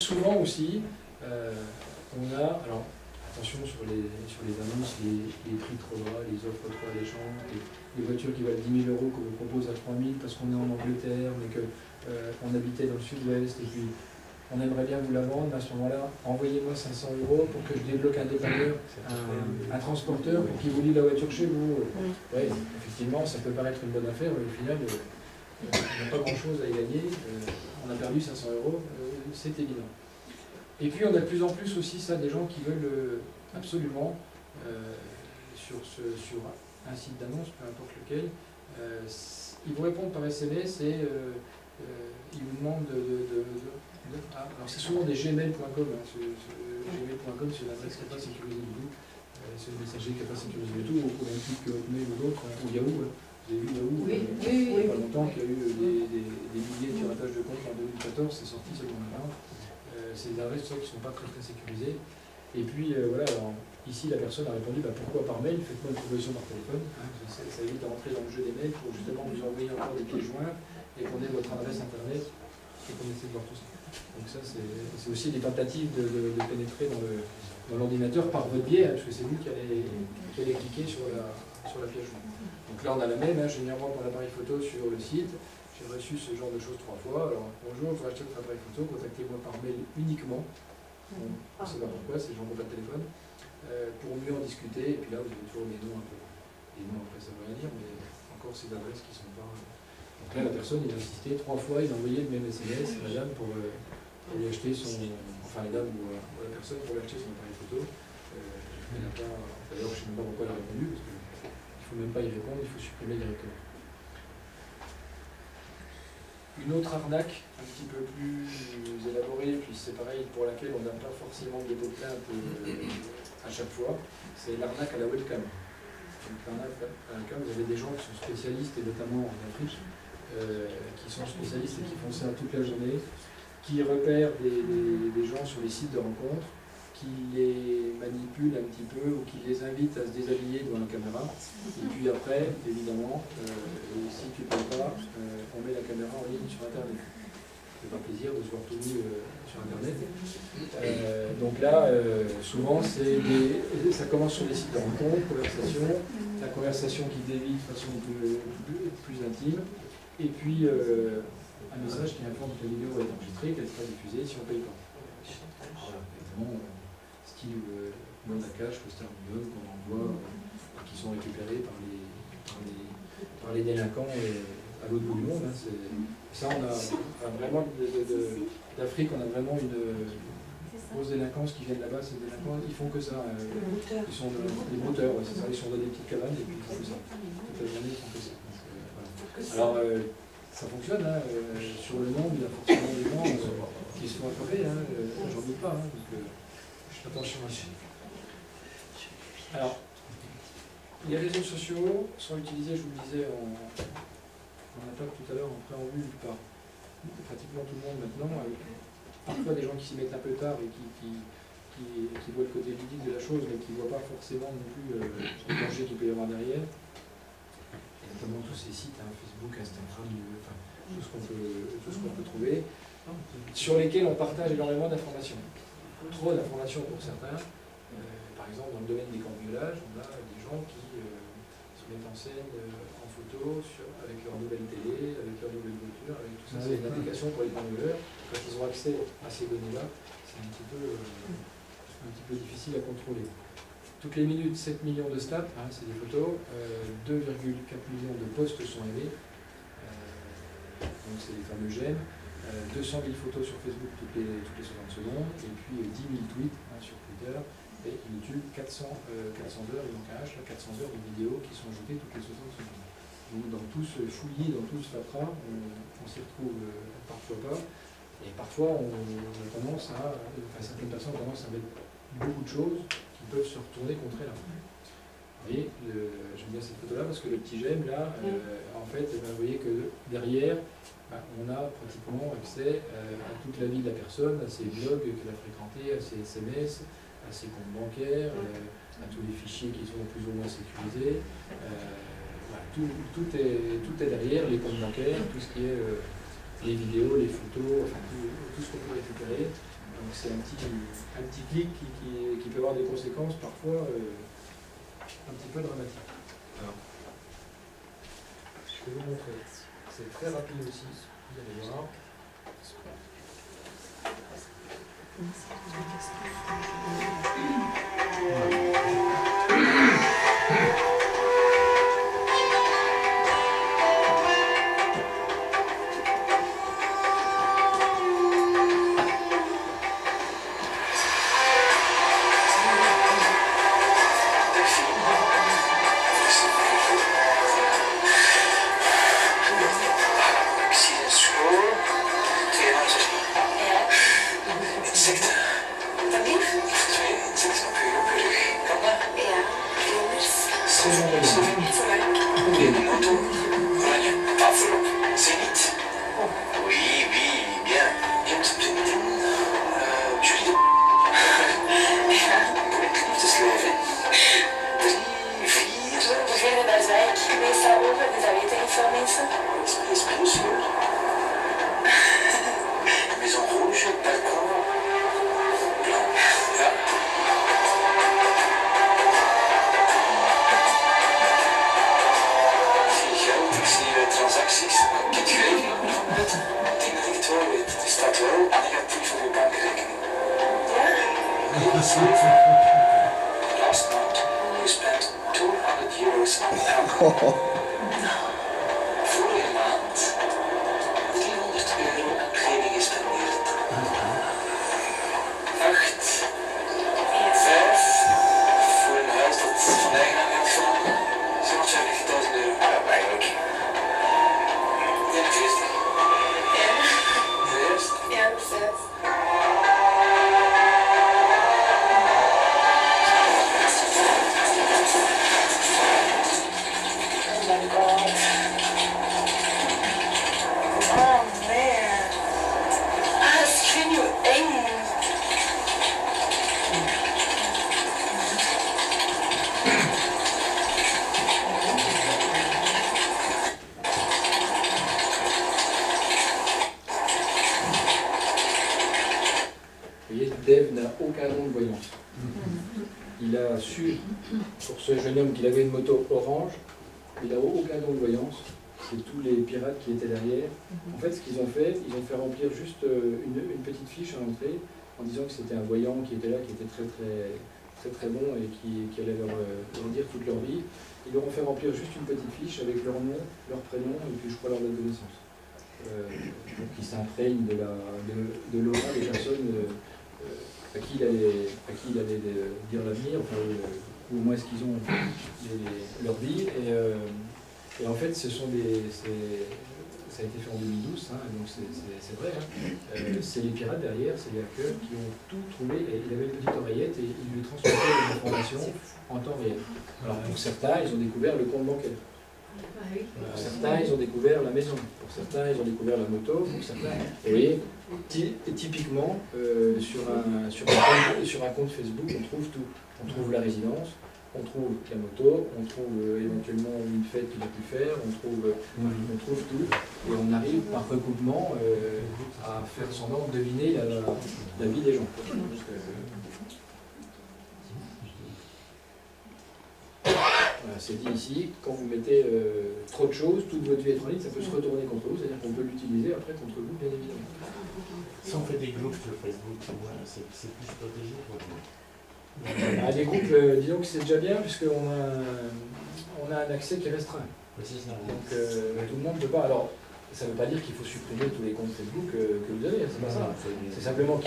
Souvent aussi, on a, alors attention sur les annonces, les prix trop bas, les offres trop alléchantes, les voitures qui valent 10 000 € qu'on vous propose à 3 000 parce qu'on est en Angleterre, mais qu'on habitait dans le sud-ouest, et puis on aimerait bien vous la vendre, à ce moment-là, envoyez-moi 500 € pour que je débloque un dépanneur, un transporteur qui vous livre la voiture chez vous. Ouais, effectivement, ça peut paraître une bonne affaire, mais au final, on n'a pas grand-chose à y gagner, on a perdu 500 €, c'est évident. Et puis on a de plus en plus aussi ça, des gens qui veulent absolument, sur un site d'annonce, peu importe lequel, ils vous répondent par SMS et ils vous demandent alors c'est souvent des gmail.com, hein, gmail.com c'est une adresse qui n'est pas sécurisée du tout, c'est le messager qui n'est pas sécurisé du tout, ou même plus que Hotmail ou d'autres, ou Yahoo. Hein. Vous avez vu Yahoo, il n'y a pas longtemps qu'il y a eu des milliers de piratages de comptes en 2014, c'est sorti seulement maintenant. C'est des adresses qui ne sont pas très sécurisées. Et puis voilà, alors, ici la personne a répondu pourquoi par mail, faites-moi une proposition par téléphone. Hein, ça évite de rentrer dans le jeu des mails pour justement vous envoyer encore des pieds joints et qu'on ait votre adresse internet et qu'on essaie de voir tout ça. Donc ça c'est aussi des tentatives de pénétrer dans l'ordinateur par votre biais, hein, parce que c'est vous qui allez cliquer sur la pièce jointe. Donc là on a la même, hein, j'ai mis en vente mon appareil photo sur le site. J'ai reçu ce genre de choses 3 fois. Alors, bonjour, je voudrais acheter votre appareil photo, contactez-moi par mail uniquement. Bon, je ne sais pas pourquoi, c'est j'envoie pas de téléphone. Pour mieux en discuter, et puis là, vous avez toujours des noms un peu. Les noms, après, ça ne veut rien dire, mais encore ces adresses qui ne sont pas. Donc là, la personne, il a insisté 3 fois, il a envoyé le même SMS à la dame pour lui acheter son. Enfin, la dame ou la personne pour lui acheter son appareil photo. Elle n'a pas. D'ailleurs, je ne sais même pas pourquoi elle a répondu, parce qu'il ne faut même pas y répondre, il faut supprimer directement. Une autre arnaque, un petit peu plus élaborée, puis c'est pareil, pour laquelle on n'a pas forcément de dépôt de plainte à chaque fois, c'est l'arnaque à la webcam. Donc l'arnaque à la webcam, vous avez des gens qui sont spécialistes, et notamment en Afrique, qui sont spécialistes et qui font ça toute la journée, qui repèrent des gens sur les sites de rencontres, qui les manipulent un petit peu ou qui les invitent à se déshabiller devant la caméra. Et puis après, évidemment, si tu ne peux pas, on met la caméra en ligne sur Internet. Ça fait pas plaisir de se voir tout nu sur Internet. Donc là, souvent, ça commence sur des sites de rencontres, conversation, la conversation qui dévie de façon plus intime, et puis un message qui informe que la vidéo est enregistrée, qu'elle sera diffusée si on ne paye pas. Voilà, évidemment, style Monacash, Western Union, qu'on envoie, qui sont récupérés par les délinquants à l'autre bout du monde. Hein. Ça, on a vraiment d'Afrique, on a vraiment une grosse délinquance qui viennent là-bas. Ces délinquants, ils font que ça. Ils sont des brouteurs, ouais, c'est ça. Ils sont dans des petites cabanes et puis ils font que ça. Toute la journée, ils font que ça. Donc, voilà. Alors, ça fonctionne. Hein. Sur le nombre, il y a forcément des gens qui se font attraper. Hein. J'en doute pas. Hein. Donc, attention à ça. Alors, les réseaux sociaux sont utilisés, je vous le disais, on a pas tout à l'heure en préambule par pratiquement tout le monde maintenant, avec parfois des gens qui s'y mettent un peu tard et qui voient le côté ludique de la chose, mais qui ne voient pas forcément non plus le danger qu'il peut y avoir derrière. Et notamment tous ces sites, hein, Facebook, Instagram, enfin, tout ce qu'on peut trouver, sur lesquels on partage énormément d'informations. Trop d'informations pour certains. Par exemple, dans le domaine des cambriolages, on a des gens qui se mettent en scène en photo avec leur nouvelle télé, avec leur nouvelle voiture, avec tout ça. C'est une application pour les cambrioleurs. Quand ils ont accès à ces données-là, c'est un petit peu difficile à contrôler. Toutes les minutes, 7 millions de snaps, hein, c'est des photos, 2,4 millions de posts sont aimés, donc c'est les fameux j'aime. 200 000 photos sur Facebook toutes les 60 secondes, et puis 10 000 tweets hein, sur Twitter, et YouTube 400 heures, il manque un H, 400 heures de vidéos qui sont ajoutées toutes les 60 secondes. Donc dans tout ce fouillis, dans tout ce fatras, on s'y retrouve parfois pas, et parfois certaines personnes ont tendance à mettre beaucoup de choses qui peuvent se retourner contre elles. Vous voyez, j'aime bien cette photo-là parce que le petit j'aime là, en fait, vous voyez que derrière, on a pratiquement accès à toute la vie de la personne, à ses blogs qu'elle a fréquentés, à ses SMS, à ses comptes bancaires, à tous les fichiers qui sont plus ou moins sécurisés. Voilà, tout est derrière, les comptes bancaires, tout ce qui est les vidéos, les photos, enfin tout ce qu'on peut récupérer. Donc c'est un petit clic qui peut avoir des conséquences parfois un petit peu dramatiques. Alors, je vais vous montrer. C'est très rapide aussi, vous allez voir. Dave n'a aucun don de voyance. Il a su, pour ce jeune homme, qu'il avait une moto orange, il n'a aucun don de voyance. C'est tous les pirates qui étaient derrière. En fait, ce qu'ils ont fait remplir juste une petite fiche à l'entrée en disant que c'était un voyant qui était là, qui était très bon et qui allait leur dire toute leur vie. Ils leur ont fait remplir juste une petite fiche avec leur nom, leur prénom et puis je crois leur date de naissance. Donc ils s'imprègnent de l'aura des personnes à qui il allait dire l'avenir, enfin, ou au moins ce qu'ils ont leur vie. Et en fait, ce sont ça a été fait en 2012, hein, donc c'est vrai. Hein. C'est les pirates derrière, c'est les hackers qui ont tout trouvé. Et il avait une petite oreillette et il lui transmettait les informations en temps réel. Alors pour certains, ils ont découvert le compte bancaire. Pour certains, ils ont découvert la maison. Pour certains, ils ont découvert la moto. Pour certains, vous voyez, typiquement, sur un compte Facebook, on trouve tout. On trouve la résidence, on trouve la moto, on trouve éventuellement une fête qu'il a pu faire, on trouve tout. Et on arrive par recoupement à faire semblant de deviner la vie des gens. C'est dit ici, quand vous mettez trop de choses, toute votre vie électronique, ça peut se retourner contre vous, c'est-à-dire qu'on peut l'utiliser après contre vous, bien évidemment. Si on fait des groupes sur Facebook, c'est plus protégé. Des groupes, disons que c'est déjà bien, puisqu'on a un accès qui est restreint. Donc tout le monde ne peut pas. Alors, ça ne veut pas dire qu'il faut supprimer tous les comptes Facebook que vous avez, c'est pas ça. C'est simplement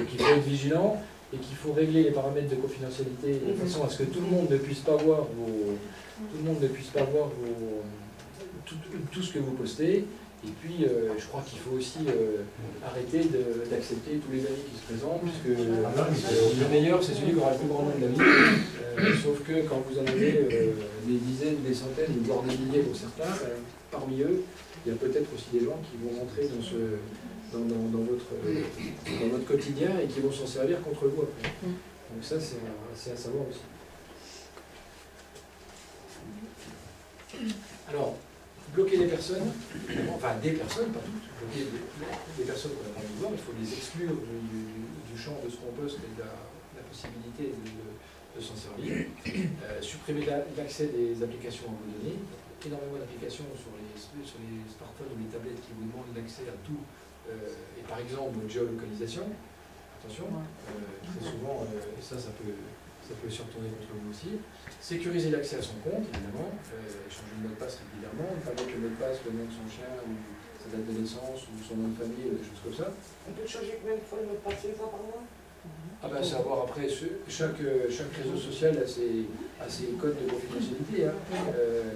qu'il faut être vigilant et qu'il faut régler les paramètres de confidentialité de façon à ce que tout le monde ne puisse pas voir tout ce que vous postez. Et puis, je crois qu'il faut aussi arrêter d'accepter tous les avis qui se présentent, puisque le meilleur, c'est celui qui aura le plus grand nombre d'amis. Sauf que quand vous en avez des dizaines, des centaines, voire des milliers pour certains, parmi eux, il y a peut-être aussi des gens qui vont rentrer dans votre quotidien et qui vont s'en servir contre vous après. Donc ça, c'est à savoir aussi. Alors, bloquer les personnes, enfin des personnes, pas toutes, bloquer des personnes qu'on n'a pas envie de voir, il faut les exclure du champ de ce qu'on poste et de la possibilité de s'en servir. Supprimer l'accès des applications à vos données. Énormément d'applications sur les smartphones ou les tablettes qui vous demandent l'accès à tout, et par exemple votre géolocalisation. Attention, très souvent, et ça peut se retourner contre vous aussi. Sécuriser l'accès à son compte, évidemment, changer le mot de passe régulièrement, ne pas mettre le mot de passe, le nom de son chien, ou sa date de naissance, ou son nom de famille, ou des choses comme ça. On peut changer combien de fois le mot de passe, une fois par mois? Ah ben, c'est à voir après, chaque réseau social a ses codes de confidentialité, hein.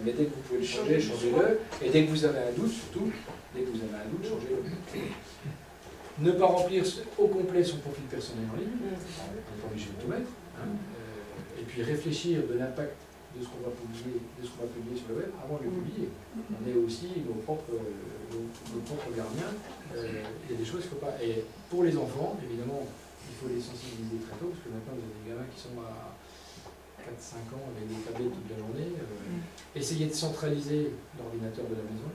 Mais dès que vous pouvez le changer, changez-le, et dès que vous avez un doute, surtout, dès que vous avez un doute, changez-le. Ne pas remplir au complet son profil personnel en ligne, on n'est pas obligé de tout mettre, hein. Et puis réfléchir de l'impact de ce qu'on va publier, sur le web avant de le publier. On est aussi nos propres gardiens. Il y a des choses qu'il ne faut pas. Et pour les enfants, évidemment, il faut les sensibiliser très tôt, parce que maintenant vous avez des gamins qui sont à 4-5 ans avec des tablettes toute la journée. Essayer de centraliser l'ordinateur de la maison.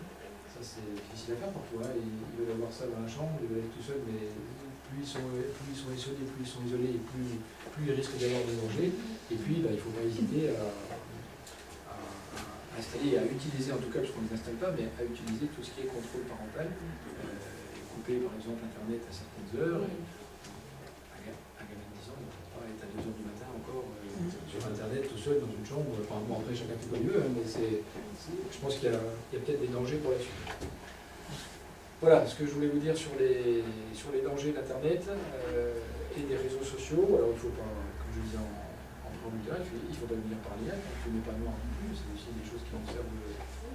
Ça c'est difficile à faire parfois. Ils veulent avoir ça dans la chambre, ils veulent être tout seuls, mais plus ils sont isolés, et plus ils risquent d'avoir des dangers. Et puis, il ne faut pas hésiter à installer et à utiliser, en tout cas, parce qu'on ne les installe pas, mais à utiliser tout ce qui est contrôle parental. Couper, par exemple, Internet à certaines heures. Un gamin de 10 ans ne peut pas être à 2 heures du matin encore sur Internet tout seul dans une chambre. Enfin, bon, après, chacun fait comme il veut, hein, mais je pense qu'il y a peut-être des dangers pour la suite. Voilà ce que je voulais vous dire sur les dangers d'Internet et des réseaux sociaux. Alors, il ne faut pas, comme je disais en préambule, il faut pas venir par lien, il n'est pas noir non plus, c'est aussi des choses qui observent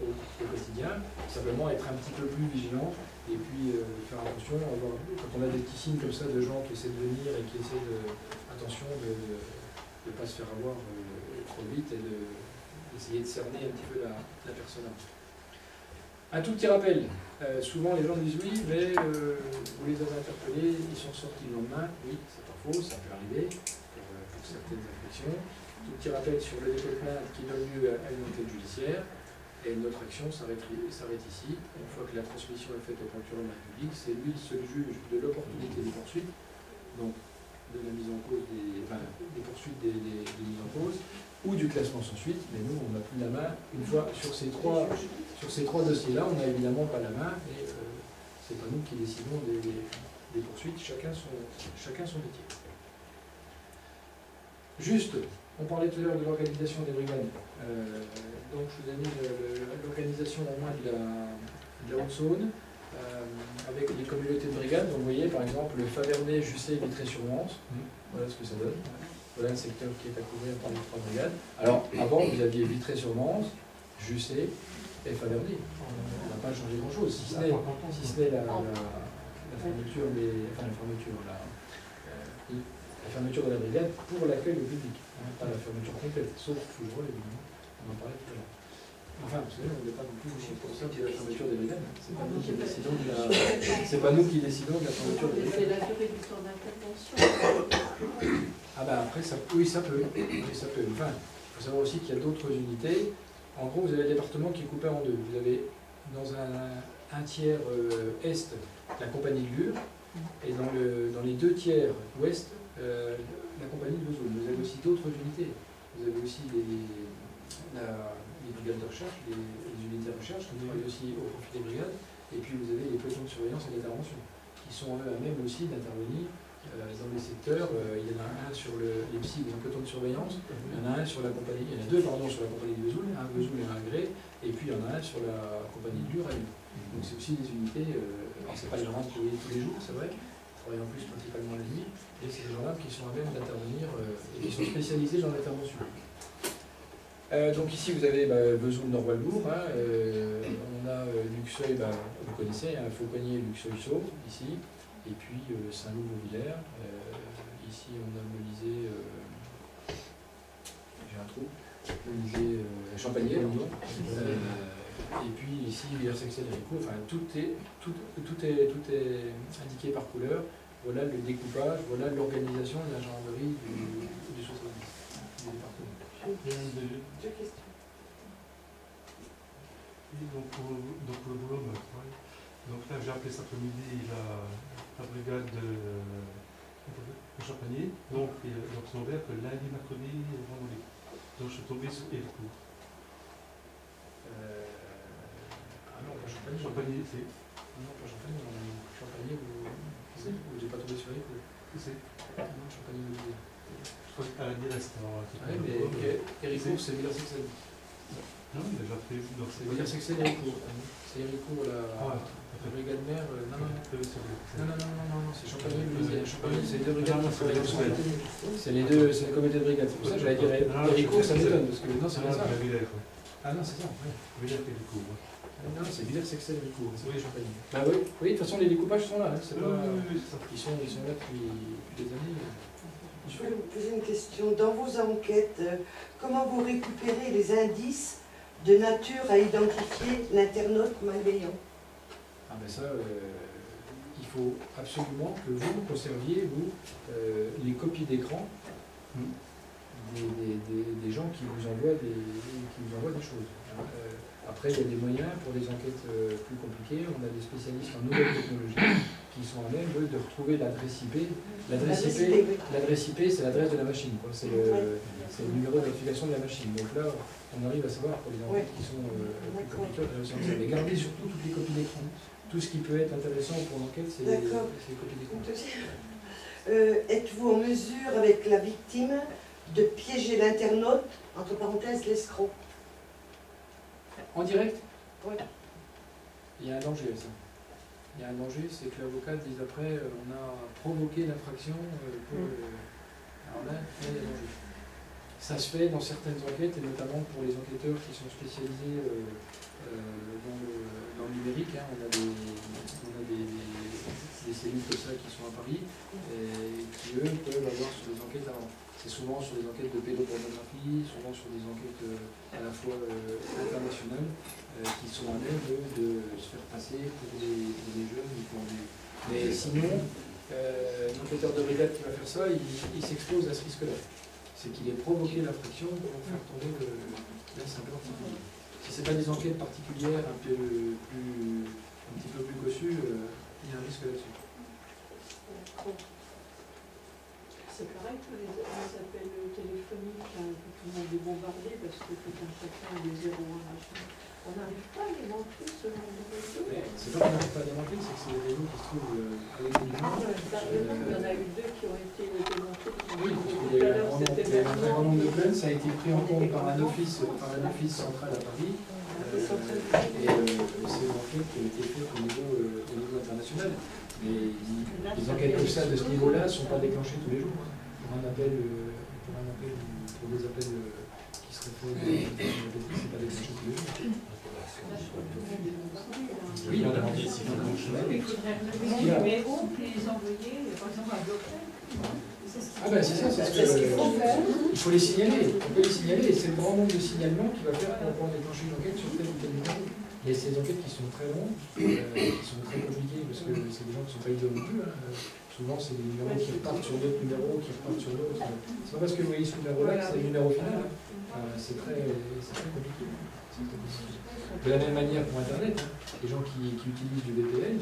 au quotidien. Simplement être un petit peu plus vigilant et puis faire attention, quand on a des petits signes comme ça de gens qui essaient de venir et qui essaient de ne pas se faire avoir trop vite et d'essayer de cerner un petit peu la personne. Un tout petit rappel, souvent les gens disent oui, mais vous les avez interpellés, ils sont sortis le lendemain. Oui, c'est pas faux, ça peut arriver pour certaines infractions. Tout petit rappel sur le dépôt de plainte qui donne lieu à une enquête judiciaire, et notre action s'arrête ici. Une fois que la transmission est faite au procureur de la République, c'est lui le seul juge de l'opportunité des poursuites, donc de la mise en cause des poursuites des mises en cause, ou du classement sans suite, mais nous, on n'a plus la main. Une fois sur ces trois dossiers-là, on n'a évidemment pas la main, et c'est pas nous qui décidons des poursuites, chacun son métier. Juste, on parlait tout à l'heure de l'organisation des brigades. Donc je vous ai mis l'organisation au moins de la Haute-Saône, avec les communautés de brigades. Donc vous voyez par exemple le Favernais, Jussey, Vitré-sur-Mance. Voilà ce que ça donne. Voilà le secteur qui est à couvrir par les 3 brigades. Alors avant vous aviez Vitré-sur-Mance, Jussey et Favernais. On n'a pas changé grand-chose, si ce n'est la fermeture la fermeture de la brigade pour l'accueil au public, hein, pas la fermeture complète, sauf toujours évidemment, on en parlait tout à l'heure. Enfin, vous savez, on n'est pas non plus pour ça de la fermeture des brigades, c'est pas nous qui décidons de la fermeture des brigades. C'est la durée du temps d'intervention. Ah ben après, oui ça peut. Enfin, il faut savoir aussi qu'il y a d'autres unités. En gros, vous avez le département qui est coupé en deux. Vous avez dans un tiers est la compagnie de Lure, et dans les 2 tiers ouest, la compagnie de Vesoul. Vous avez aussi d'autres unités. Vous avez aussi les brigades de recherche, les unités de recherche qui travaillent aussi au profit des brigades. Et puis vous avez les pelotons de surveillance et d'intervention qui sont eux-mêmes aussi d'intervenir dans les secteurs. Il y en a un sur les psy, un peloton de surveillance. Il y en a un sur la compagnie. Il y en a 2 pardon sur la compagnie de Vesoul, un Vesoul et un Gré. Et puis il y en a un sur la compagnie de Lure. Donc c'est aussi des unités. Alors c'est pas les gendarmes qui voyez tous les jours, c'est vrai. Travaillent en plus principalement la nuit, et c'est des gendarmes qui sont à même d'intervenir et qui sont spécialisés dans l'intervention. Donc ici vous avez Vesoul, Nord-Walbourg, hein, on a Luxeuil, vous connaissez, hein, Fauconnier, Luxeuil-Sault, ici, et puis Saint-Loup-Villers, ici on a Melisée, j'ai un trou, Melisée, Champagné, pardon. Et puis ici, Villers-Sexel et Rico, enfin tout est indiqué par couleur. Voilà le découpage, voilà l'organisation de la gendarmerie du 70 du département. 2 questions. Et donc pour le boulot, ben, ouais. Donc là, j'ai appelé cet après-midi la brigade de Champagny. Donc ils sont ouverts que lundi, mercredi et vendredi. Donc je suis tombé sur Héricourt. Ah non, pas Champagny. Champagny, c'est. Non, pas Champagny, Champagny ou j'ai pas tombé sur Héricourt. C'est. Non, Champagny. Je crois qu'à la direct. Oui, mais Héricourt, c'est Villers-Sexel. Non, il a déjà fait. C'est Villers-Sexel, Héricourt. C'est Héricourt, la brigade mère. Non, c'est Champagny, Champagny, c'est les deux brigades. C'est les deux, c'est le comité de brigade. C'est pour ça que j'allais dire Héricourt, ça m'étonne, parce que non, c'est pas ça. Ah non, c'est ça, oui. Héricourt. Non, c'est Villers-Sexel, Héricourt. Oui, Champagny. Bah oui, de toute façon, les découpages sont là. C'est pas... Oui, Ils sont là depuis des années. Je voulais vous poser une question. Dans vos enquêtes, comment vous récupérez les indices de nature à identifier l'internaute malveillant? Ah ben ça, il faut absolument que vous conserviez, vous, les copies d'écran des gens qui vous envoient des choses. Après, il y a des moyens pour des enquêtes plus compliquées. On a des spécialistes en nouvelles technologies qui sont à même de retrouver l'adresse IP. L'adresse IP, c'est l'adresse de la machine, c'est le numéro d'identification de la machine. Donc là, on arrive à savoir pour les enquêtes qui sont plus compliquées. Mais gardez surtout toutes les copies d'écran. Tout ce qui peut être intéressant pour l'enquête, c'est les copies d'écran. Êtes-vous en mesure, avec la victime, de piéger l'internaute, entre parenthèses, l'escroc? En direct? Oui. Il y a un danger à ça. Il y a un danger, c'est que l'avocat dise après, on a provoqué l'infraction pour... Alors là, il y a un danger. Ça se fait dans certaines enquêtes, et notamment pour les enquêteurs qui sont spécialisés dans le numérique. Hein. On a des cellules comme ça qui sont à Paris, et qui eux peuvent avoir sur des enquêtes avant. C'est souvent sur des enquêtes de pédopornographie, souvent sur des enquêtes à la fois internationales, qui sont à même de se faire passer pour des jeunes ou pour des... Mais sinon, l'enquêteur de brigade qui va faire ça, il s'expose à ce risque-là. C'est qu'il ait provoqué l'infraction pour faire tomber là, c'est un peu particulier. Si ce n'est pas des enquêtes particulières un petit peu plus cossues, il y a un risque là-dessus. C'est pareil que les appels téléphoniques, que tout le monde est bombardé parce que tout un chacun des 0 1 machin. On n'arrive pas à les manquer ce genre de réseau. C'est pas qu'on n'arrive pas à les manquer, c'est que c'est des réseaux qui se trouvent avec des gens. Il y en a eu 2 qui ont été démontés. Oui, il y a eu un très grand nombre de plaintes, ça a été pris en compte par un office central à Paris. Et c'est une enquête qui a été faite au niveau international. Mais les enquêtes comme ça, de ce niveau-là, ne sont pas déclenchées tous les jours. Pour des appels qui seraient faits, c'est pas déclenché tous les jours. Oui, on a demandé si on a il faudrait relever les numéros puis les envoyer, par exemple, à bloquer. Ah ben c'est ça, c'est ce qu'il faut faire. Il faut les signaler, on peut les signaler, et c'est le grand nombre de signalements qui va faire qu'on pourra déclencher une enquête sur tel ou tel numéro. Il y a ces enquêtes qui sont très longues, qui sont très compliquées, parce que c'est des gens qui ne sont pas idiots non plus. Hein. Souvent, c'est des numéros qui repartent sur d'autres numéros, qui repartent sur d'autres. C'est pas parce que vous voyez ce numéro-là que c'est le numéro final. C'est très compliqué. De la même manière pour Internet, hein, les gens qui utilisent du VPN,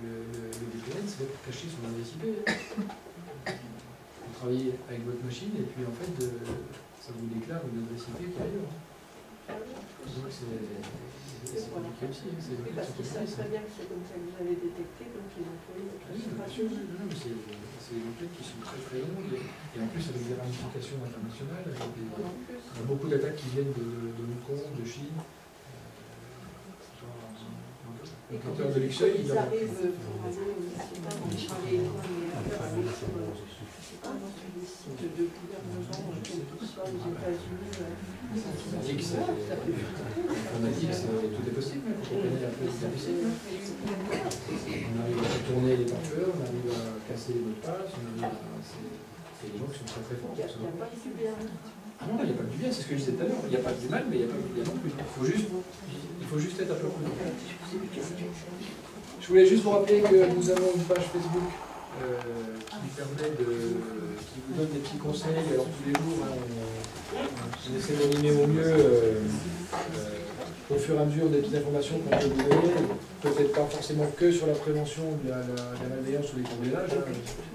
le VPN, c'est pour cacher son adresse IP. Vous travaillez avec votre machine et puis en fait, ça vous déclare une adresse IP qui est ailleurs. Donc c'est compliqué aussi. Oui, parce qu'ils savent très bien que c'est comme ça que vous avez détecté, donc ils ont fait c'est des enquêtes qui sont très très longues et en plus avec des ramifications internationales. Il y a beaucoup d'attaques qui viennent de Hong Kong, de Chine. L'enquêteur de Luxeuil, ils arrivent pour aller au cinéma, des sites de gouvernement, quel que soit aux États-Unis. On a dit que tout est possible, quand on connaît un peu tout est possible. On arrive à tourner les porteurs, on arrive à casser les mots de passe, c'est des gens qui sont très très forts. Il n'y a pas du bien. Ah non, il n'y a pas du bien, c'est ce que je disais tout à l'heure. Il n'y a pas du mal, mais il n'y a pas du bien non plus. Il faut juste être un peu plus. Je voulais juste vous rappeler que nous avons une page Facebook qui permet qui vous donne des petits conseils. Alors tous les jours, on essaie d'animer au mieux au fur et à mesure des petites informations qu'on peut vous donner, peut-être pas forcément que sur la prévention de la malveillance ou des cambriolages, hein,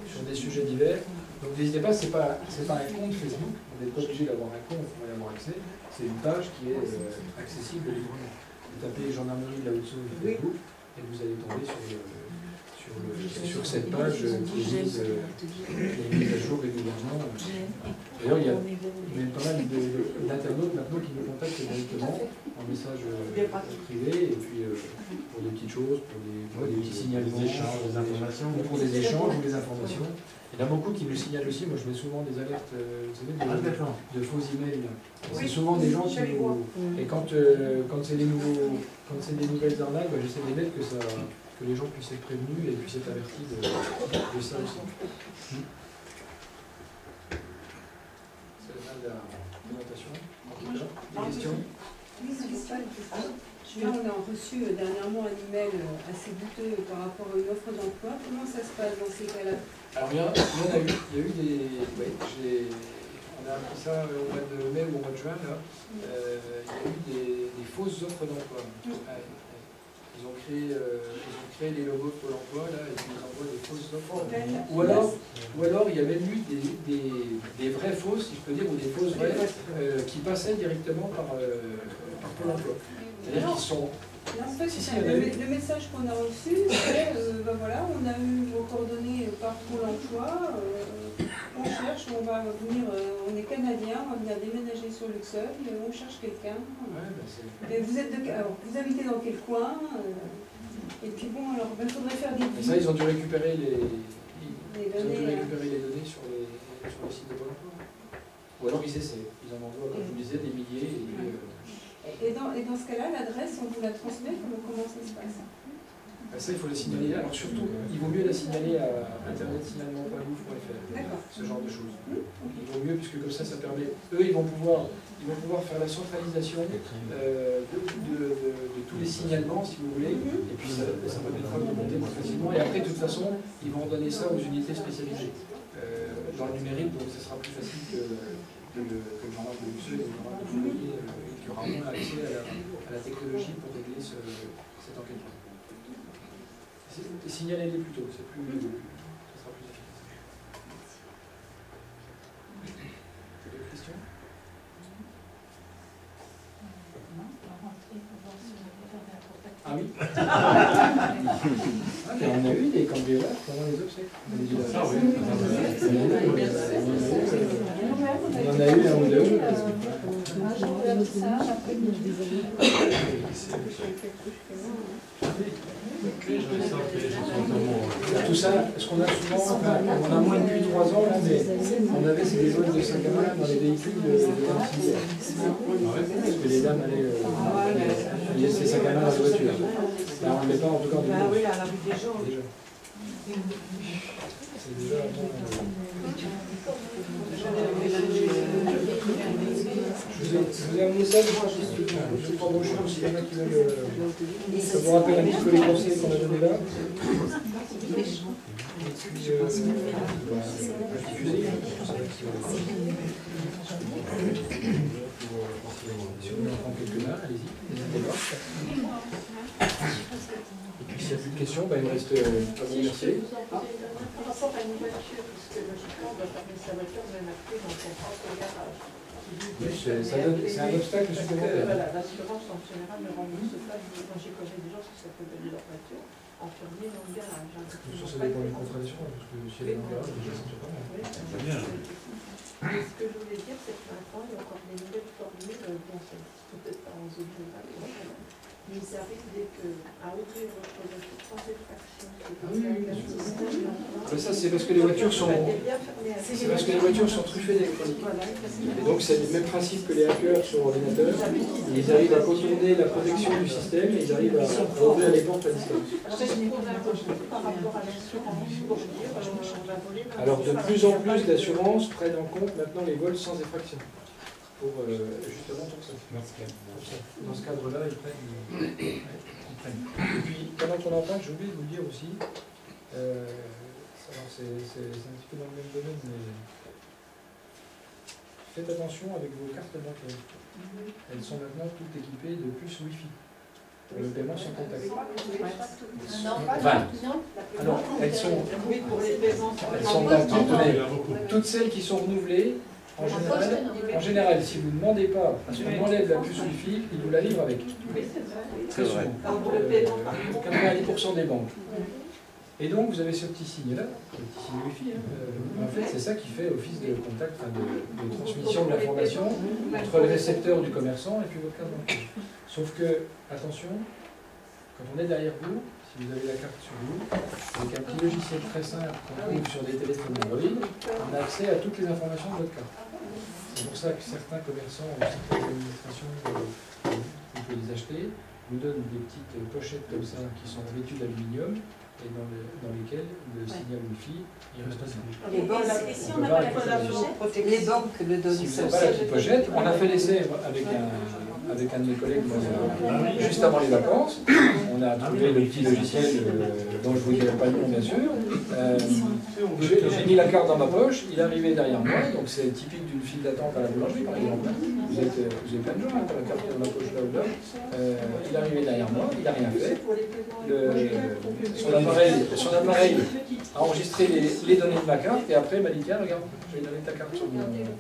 sur des sujets divers. Donc n'hésitez pas, c'est pas un compte Facebook, vous n'êtes pas obligé d'avoir un compte pour y avoir accès, c'est une page qui est accessible librement. Vous tapez gendarmerie de la Haute-Saône Facebook et vous allez tomber sur cette page qui est mise à jour régulièrement. D'ailleurs, il y a pas mal d'internautes maintenant qui nous contactent directement en message privé, et puis pour des petites choses, pour des petits signalements, des échanges, des informations. pour des échanges ou des informations. Il y en a beaucoup qui me signalent aussi, moi je mets souvent des alertes vous savez, de faux emails. C'est souvent des gens qui nous... Et quand c'est des nouvelles arnaques, j'essaie de mettre que les gens puissent être prévenus et puissent être avertis de ça aussi. C'est la fin de la présentation. Des questions? Oui, c'est pas une question. Là, on a reçu dernièrement un email assez douteux par rapport à une offre d'emploi. Comment ça se passe dans ces cas-là? Alors, il y a eu des... Oui, on a appris ça au mois de mai ou au mois de juin, là. Il y a eu des fausses offres d'emploi. Ils ont créé les logos de Pôle emploi, là, et puis ils envoient des fausses offres. Ou alors, il y a même eu des vraies fausses, si je peux dire, ou des fausses vraies, qui passaient directement par Pôle emploi. C'est-à-dire qu'ils sont... Là, en fait, le message qu'on a reçu, c'est ben voilà, on a eu vos coordonnées par Pôle emploi, on cherche, on va venir, on est Canadien, on va venir déménager sur Luxeuil, on cherche quelqu'un. Vous habitez dans quel coin? Et puis bon, alors il faudrait faire des... Et ça, ils ont dû récupérer les données sur le site de Pôle emploi. Ou alors ils essaient, ils en envoient, comme je vous disais, des milliers. Et dans ce cas-là, l'adresse, on vous la transmet, comment ça se passe? Ça, il faut la signaler. Alors surtout, il vaut mieux la signaler à internetsignalement.gouv.fr, ce genre de choses. Il vaut mieux, puisque comme ça permet... Eux, ils vont pouvoir faire la centralisation de tous les signalements, si vous voulez, et puis ça permettra de monter plus facilement. Et après, de toute façon, ils vont donner ça aux unités spécialisées dans le numérique, donc ce sera plus facile que le gendarme de Luxeuil et le gendarme de Fournier, qui aura moins accès à la technologie pour régler cette enquête-là. Signalez-les plutôt, ça sera plus efficace. D'autres questions? Ah oui. Mais on a eu des cambriolages pendant les obsèques. On en a eu un ou deux. Tout ça, ce qu'on a souvent, on a moins depuis 3 ans, là, mais on avait des vols de Saint-Gamin dans les véhicules de l'antillaire. Parce que les dames allaient laisser Saint-Gamin dans la voiture. Là, on ne met pas en tout cas de... Ah oui, à la rue des gens. Déjà. C'est déjà... Je vous ai amené ça, je prends mon champ s'il y en a qui veulent... Ça vous rappelle un petit peu les conseils qu'on a donnés là. Et puis, si vous voulez en prendre quelques-uns, allez-y, n'hésitez pas. Et puis s'il n'y a plus de questions, il me reste à vous remercier. Par rapport à une voiture, parce que logiquement, on doit fermer sa voiture même après dans son propre garage. Oui, c'est un obstacle supplémentaire. Voilà, l'assurance en général ne rembourse pas. Moi j'ai connu des gens qui se sont donné leur voiture enfermée dans le garage. Ça dépend des contradictions, parce que si elle est dans le garage, déjà ça fait pas mal. C'est bien. Mais ce que je voulais dire, c'est que maintenant, il y a encore des nouvelles formules, bon, ça n'existe peut-être pas en zone rurale, mais ils arrivent à ouvrir votre voiture sans effraction. Ça, c'est parce que les voitures sont... C'est parce que les voitures sont truffées d'électronique. Et donc c'est le même principe que les hackers sur ordinateur. Ils arrivent à contourner la protection du système et ils arrivent à ouvrir les portes à distance. Alors de plus en plus d'assurances prennent en compte maintenant les vols sans effraction. Pour justement pour ça. Dans ce cadre-là, ils prennent. Et puis, pendant qu'on en parle, j'ai oublié de vous le dire aussi, c'est un petit peu dans le même domaine, mais faites attention avec vos cartes bancaires. Elles sont maintenant toutes équipées de puces Wi-Fi. Le paiement sans contact. Enfin, alors, elles sont toutes celles qui sont renouvelées, en général, si vous ne demandez pas à ce qu'on enlève la puce Wi-Fi, ils vous la livrent avec. Très souvent. 90% des banques. Et donc, vous avez ce petit signe-là, le petit signe Wi-Fi. En fait, c'est ça qui fait office de contact, de transmission de l'information entre le récepteur du commerçant et puis votre carte bancaire. Sauf que, attention, quand on est derrière vous, si vous avez la carte sur vous, avec un petit logiciel très simple qu'on trouve sur des téléphones Android, on a accès à toutes les informations de votre carte. C'est pour ça que certains commerçants ou certaines administrations, vous pouvez les acheter, vous donnent des petites pochettes comme ça qui sont revêtues d'aluminium et dans lesquelles le signal Wi-Fi il reste pas. Les banques, si on n'a pas la pochette, les banques le donnent. Si vous n'avez pas la petite pochette, on a fait l'essai avec un de mes collègues juste avant les vacances. On a trouvé le petit logiciel dont je ne vous dirai pas le nom bien sûr. J'ai mis la carte dans ma poche, il arrivait derrière moi, donc c'est typique d'une file d'attente à la boulangerie par exemple. Vous avez plein de gens qui ont la carte dans ma poche là ou là. Il arrivait derrière moi, il n'a rien fait. Son appareil a enregistré les données de ma carte et après il m'a dit tiens regarde, je vais donner ta carte sur mon téléphone.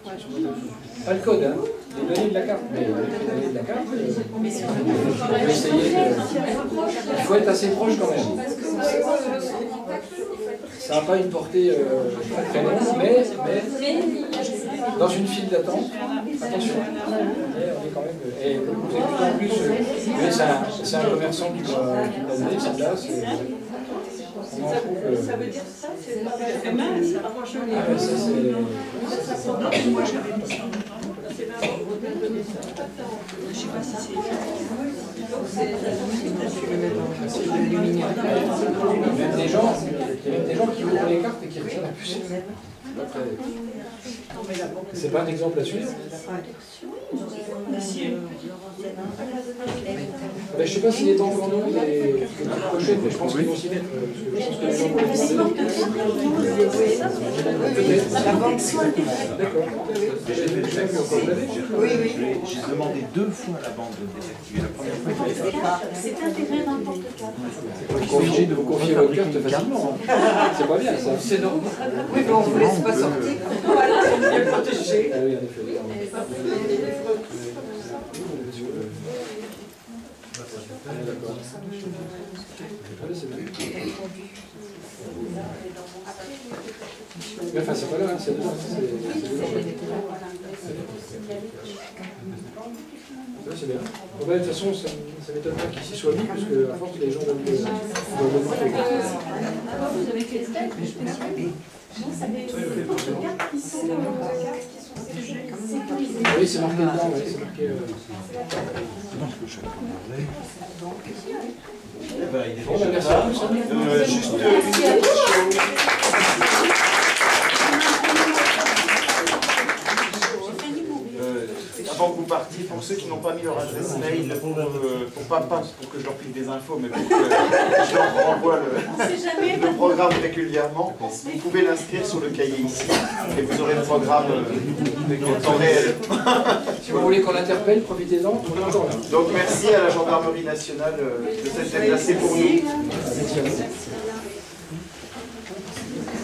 Pas le code, hein, les données de la carte, mais les données de la carte, il faut être assez proche quand même. Ça n'a pas une portée très longue, mais dans une file d'attente, attention. On est quand même, et vous avez de plus en plus, c'est un commerçant qui m'a donné, ça place. On en trouve. Ça veut dire ça, c'est pas mal, ça. Moi, je l'ai. Ah, mais ça, c'est. Non, moi, j'avais mis ça. C'est marrant, on vient de donner ça. Je sais pas si c'est. Donc, c'est même des gens, il y a même des gens qui ouvrent les cartes et qui retirent la puce. C'est pas un exemple à suivre. Ben, je sais pas si les banques en ont des pochettes, mais je pense qu'ils vont s'y mettre. Je pense que les gens vont les demander. Peut-être. La banque soit. D'accord. Oui, oui. J'ai demandé 2 fois à la banque de désactiver. La première fois, il fallait pas. C'est intégré dans n'importe quel. Obligé de vous confier votre carte facilement. C'est pas bien ça. C'est normal. Oui, mais on ne vous laisse pas sortir. Voilà, on est bien protégé. Ah oui, en effet. D'accord. Allez, c'est bien. Mais enfin, c'est pas là, c'est dedans. C'est bien. Bon, ben, de toute façon, ça m'étonne pas qu'ici soit mis, parce que à force, les gens veulent le montrer. Vous avez fait le test, non, ça fait d'autres cartes qui sont sécurisées. Oui, c'est marqué dedans, oui, c'est marqué. Eh ben, il est Bon, ben, merci à tous. juste une petite chose. Avant que vous partiez, pour ceux qui n'ont pas mis leur adresse mail, pour que je leur file des infos, mais pour que je leur renvoie le programme régulièrement, vous pouvez l'inscrire sur le cahier ici, et vous aurez le programme en temps réel. Si vous voulez qu'on l'interpelle, profitez-en, on est encore là. Donc merci à la gendarmerie nationale de s'être déplacée pour nous.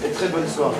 Et très bonne soirée.